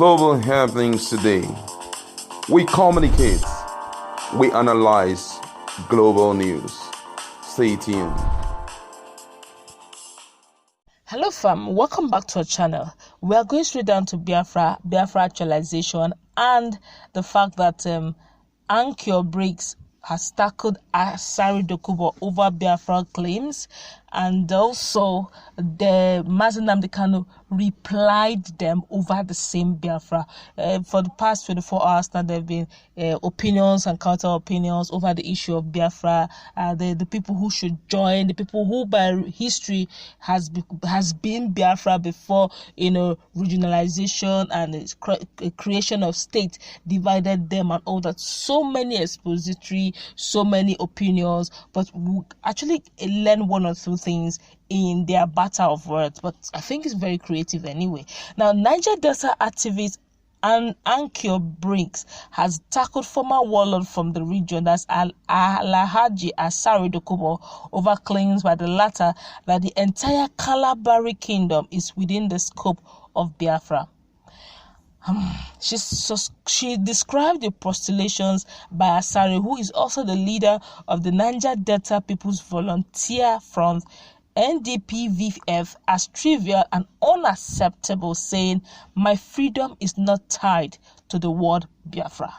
global happenings today. We communicate, we analyze global news. Stay tuned. Hello fam, welcome back to our channel. We are going straight down to Biafra actualization, and the fact that H0t has tackled Asari Dokubo over Biafra claims, and also the Nnamdi Kanu replied them over the same Biafra. For the past 24 hours now, there have been opinions and counter opinions over the issue of Biafra. The people who should join, the people who by history has been Biafra before, regionalization and creation of state divided them and all that. So many expository, so many opinions, but we actually learn one or two things in their battle of words, but I think it's very creative anyway. Now, Niger Delta activist and H0t has tackled former warlord from the region, that's Alhaji Asari Dokubo, over claims by the latter that the entire Kalabari kingdom is within the scope of Biafra. She described the postulations by Asari, who is also the leader of the Niger Delta People's Volunteer Front, NDPVF, as trivial and unacceptable, saying, "My freedom is not tied to the word Biafra."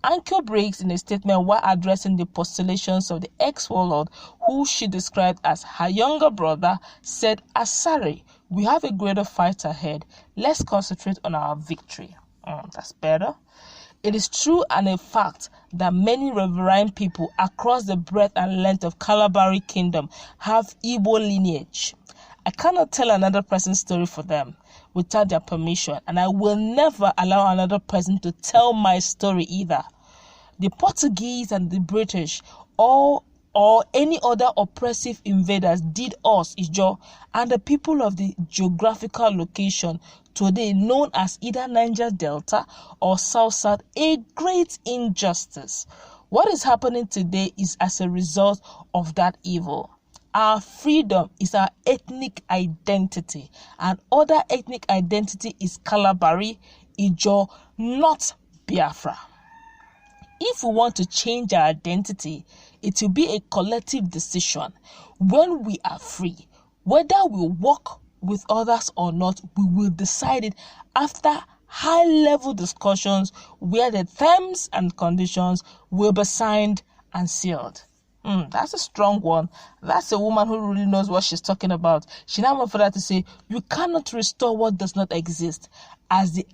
H0t, in a statement while addressing the postulations of the ex-warlord, who she described as her younger brother, said, "Asari, we have a greater fight ahead. Let's concentrate on our victory." That's better. It is true and a fact that many riverine people across the breadth and length of Kalabari kingdom have Igbo lineage. I cannot tell another person's story for them without their permission, and I will never allow another person to tell my story either. The Portuguese and the British or any other oppressive invaders did us, H0t, and the people of the geographical location today known as either Niger Delta or South, a great injustice. What is happening today is as a result of that evil. Our freedom is our ethnic identity, and other ethnic identity is Kalabari, H0t, not Biafra. If we want to change our identity, it will be a collective decision. When we are free, whether we work with others or not, we will decide it after high-level discussions where the terms and conditions will be signed and sealed. That's a strong one. That's a woman who really knows what she's talking about. She now went further to say, you cannot restore what does not exist. As the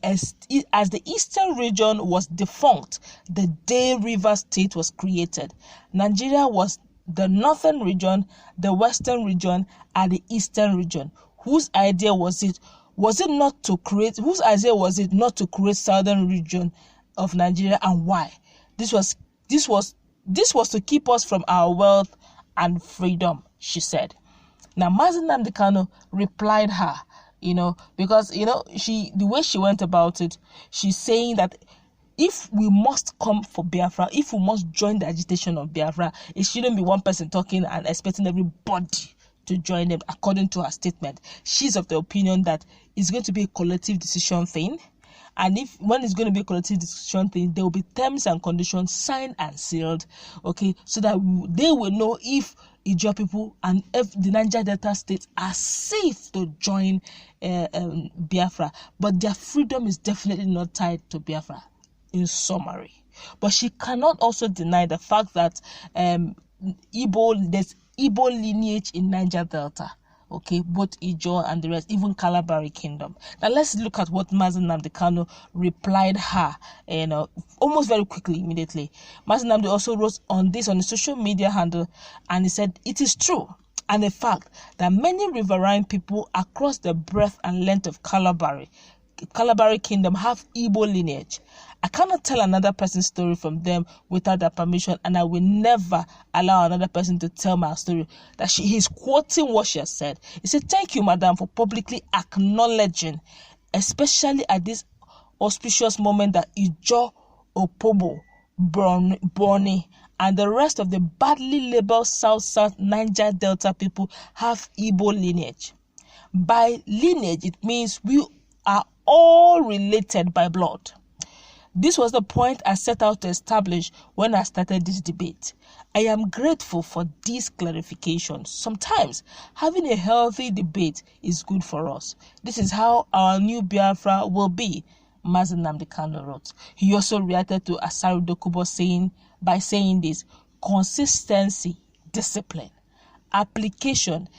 eastern region was defunct the day River State was created, Nigeria was the northern region, the western region, and the eastern region. Whose idea was it? Whose idea was it not to create southern region of Nigeria, and why? This was to keep us from our wealth and freedom, she said. Now, Nnamdi Kanu replied her, because, the way she went about it, she's saying that if we must come for Biafra, if we must join the agitation of Biafra, it shouldn't be one person talking and expecting everybody to join them, according to her statement. She's of the opinion that it's going to be a collective decision thing. And when it's going to be a collective decision thing, there will be terms and conditions signed and sealed, okay, so that they will know if H0t people and if the Niger Delta states are safe to join Biafra. But their freedom is definitely not tied to Biafra, in summary. But she cannot also deny the fact that there's Igbo lineage in Niger Delta. Okay, both H0t and the rest, even Kalabari kingdom. Now let's look at what Nnamdi Kanu replied her, almost very quickly, immediately. Nnamdi also wrote on this on the social media handle, and he said, "It is true and a fact that many riverine people across the breadth and length of Kalabari kingdom have Igbo lineage. I cannot tell another person's story from them without their permission, and I will never allow another person to tell my story." That he's quoting what she has said. He said, "Thank you, madam, for publicly acknowledging, especially at this auspicious moment, that H0t, Opobo, Borni, and the rest of the badly labeled South Niger Delta people have Igbo lineage. By lineage, it means we are all related by blood. This was the point I set out to establish when I started this debate. I am grateful for these clarifications. Sometimes having a healthy debate is good for us. This is how our new Biafra will be, Nnamdi Kanu wrote. He also reacted to Asari Dokubo by saying this: consistency, discipline, application.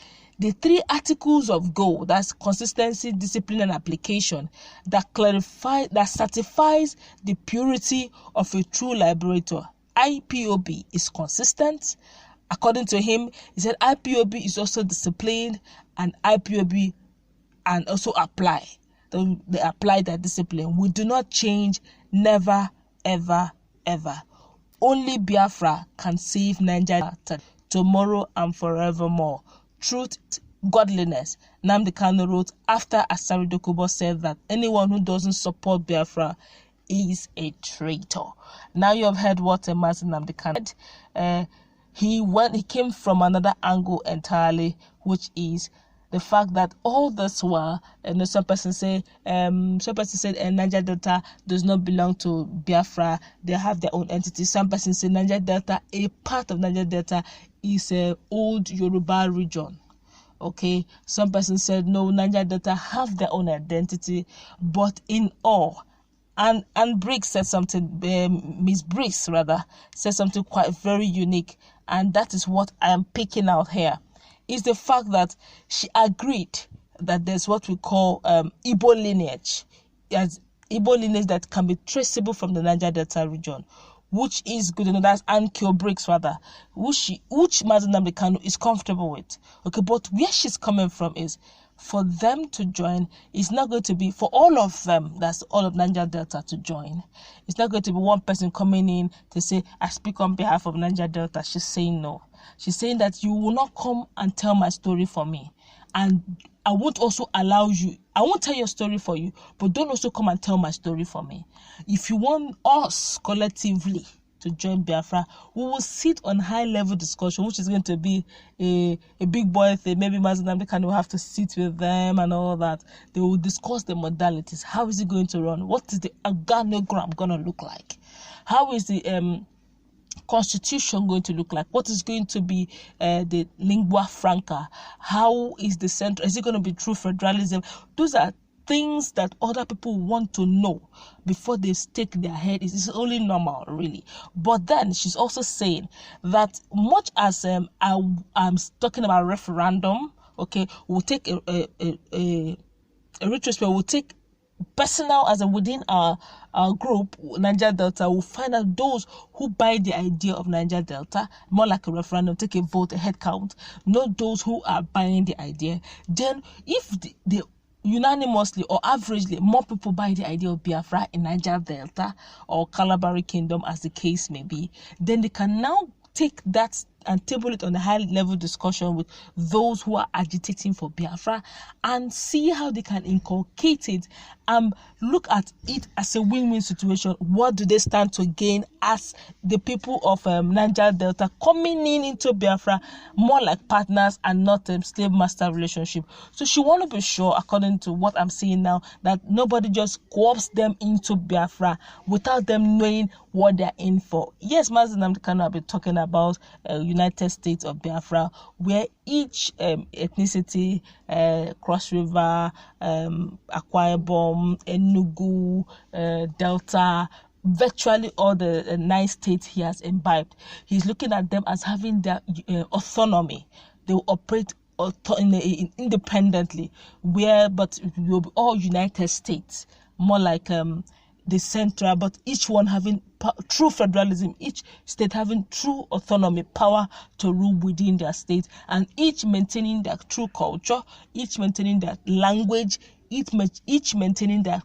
The 3 articles of gold, that's consistency, discipline, and application, that certifies the purity of a true liberator. IPOB is consistent. According to him, he said IPOB is also disciplined, and IPOB and also apply. They apply that discipline. We do not change, never, ever, ever. Only Biafra can save Niger tomorrow and forevermore. Truth, godliness. Nnamdi Kanu wrote after Asari Dokubo said that anyone who doesn't support Biafra is a traitor. Now you have heard what Nnamdi Kanu said. He came from another angle entirely, which is the fact that all this while, some person said Niger Delta does not belong to Biafra. They have their own entity. Some person said Niger Delta, a part of Niger Delta, is a old Yoruba region. Okay, some person said no, Niger Delta have their own identity, but in all, and Briggs said something, Miss Briggs rather said something quite very unique, and that is what I am picking out here, is the fact that she agreed that there's what we call Igbo lineage, as Igbo lineage that can be traceable from the Niger Delta region, which is good enough. That's Ankyo Briggs rather, which Nnamdi Kanu is comfortable with. Okay, but where she's coming from is for them to join. It's not going to be for all of them. That's all of Niger Delta to join. It's not going to be one person coming in to say, I speak on behalf of Niger Delta. She's saying no. She's saying that you will not come and tell my story for me, and I won't also allow you. I won't tell your story for you, but don't also come and tell my story for me. If you want us collectively to join Biafra, we will sit on high-level discussion, which is going to be a big boy thing. Maybe Nnamdi Kanu will have to sit with them and all that. They will discuss the modalities. How is it going to run? What is the organogram going to look like? How is the constitution going to look like? What is going to be the lingua franca? How is the center? Is it going to be true federalism? Those are things that other people want to know before they stake their head. It's only normal, really. But then she's also saying that much as I'm talking about referendum, okay, we'll take a retrospect, we'll take personal as within our group, Niger Delta, will find out those who buy the idea of Niger Delta, more like a referendum, take a vote, a head count, not those who are buying the idea. Then if the unanimously or averagely more people buy the idea of Biafra in Niger Delta or Kalabari Kingdom, as the case may be, then they can now take that and table it on a high-level discussion with those who are agitating for Biafra and see how they can inculcate it and look at it as a win-win situation. What do they stand to gain as the people of Niger Delta coming into Biafra more like partners and not a slave-master relationship? So she want to be sure, according to what I'm seeing now, that nobody just co-opts them into Biafra without them knowing what they're in for. Yes, Nnamdi Kanu have been talking about United States of Biafra, where each ethnicity, Cross River, Akwa Ibom, Enugu, Delta, virtually all the 9 states he has imbibed, he's looking at them as having their autonomy. They will operate independently, but it will be all United States, more like the central, but each one having true federalism, each state having true autonomy, power to rule within their state, and each maintaining their true culture, each maintaining their language, each maintaining their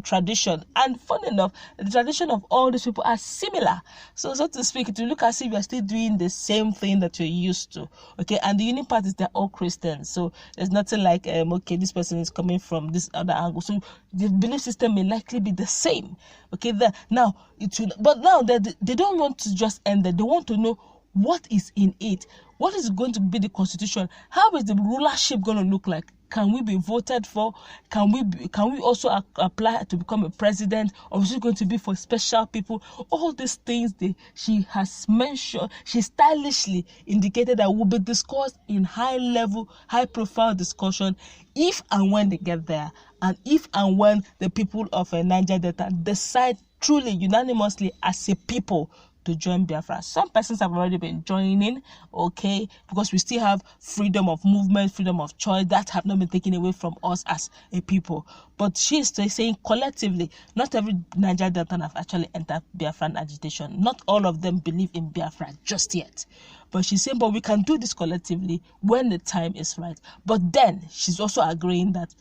tradition. And fun enough, the tradition of all these people are similar. So to speak, it will look as if you're still doing the same thing that you're used to. Okay, and the unique part is they're all Christians. So there's nothing like okay, this person is coming from this other angle. So the belief system may likely be the same. Okay, but now they don't want to just end there. They want to know What is in it? What is going to be the constitution? How is the rulership going to look like? Can we be voted for? Can we also apply to become a president? Or is it going to be for special people? All these things she has mentioned, she stylishly indicated that will be discussed in high profile discussion if and when they get there, and if and when the people of Niger Delta decide truly unanimously as a people to join Biafra. Some persons have already been joining, okay, because we still have freedom of movement, freedom of choice that have not been taken away from us as a people. But she is saying collectively, not every Niger Delta have actually entered Biafran agitation. Not all of them believe in Biafra just yet. But she's saying, but we can do this collectively when the time is right. But then she's also agreeing that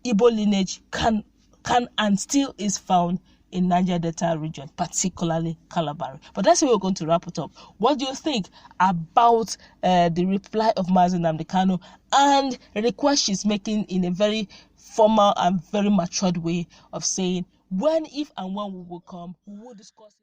Igbo lineage can and still is found in Niger Delta region, particularly Kalabari. But that's where we're going to wrap it up. What do you think about the reply of Nnamdi Kanu and the request she's making in a very formal and very matured way of saying, when, if and when we will come, we will discuss it.